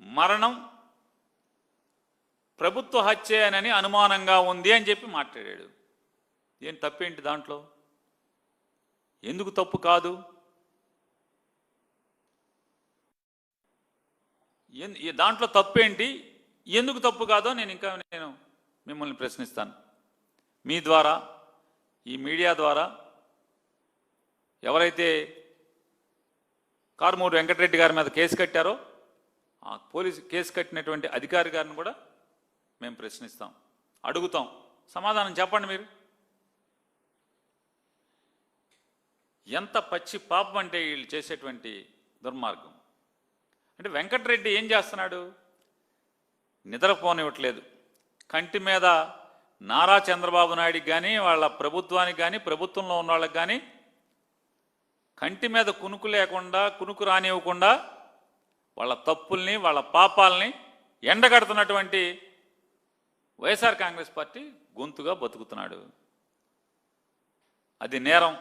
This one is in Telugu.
మరణం ప్రభుత్వ హత్యేనని అనుమానంగా ఉంది అని చెప్పి మాట్లాడాడు. ఏం తప్పేంటి దాంట్లో? ఎందుకు తప్పు కాదు? దాంట్లో తప్పేంటి, ఎందుకు తప్పు కాదో నేను మిమ్మల్ని ప్రశ్నిస్తాను. మీ ద్వారా, ఈ మీడియా ద్వారా ఎవరైతే కారుమూరి వెంకటరెడ్డి గారి మీద కేసు కట్టారో ఆ పోలీసు కేసు కట్టినటువంటి అధికారి గారిని కూడా మేము ప్రశ్నిస్తాం, అడుగుతాం. సమాధానం చెప్పండి. మీరు ఎంత పచ్చి పాపం అంటే వీళ్ళు చేసేటువంటి దుర్మార్గం. అంటే వెంకటరెడ్డి ఏం చేస్తున్నాడు? నిద్రపోనివ్వట్లేదు. కంటి మీద నారా చంద్రబాబు నాయుడికి కానీ వాళ్ళ ప్రభుత్వానికి కానీ ప్రభుత్వంలో ఉన్న వాళ్ళకి కానీ కంటి మీద కునుకు లేకుండా, కునుకు రానివ్వకుండా వాళ్ళ తప్పుల్ని వాళ్ళ పాపాలని ఎండగడుతున్నటువంటి వైఎస్ఆర్ కాంగ్రెస్ పార్టీ గొంతుగా బతుకుతున్నాడు. అది నేరం.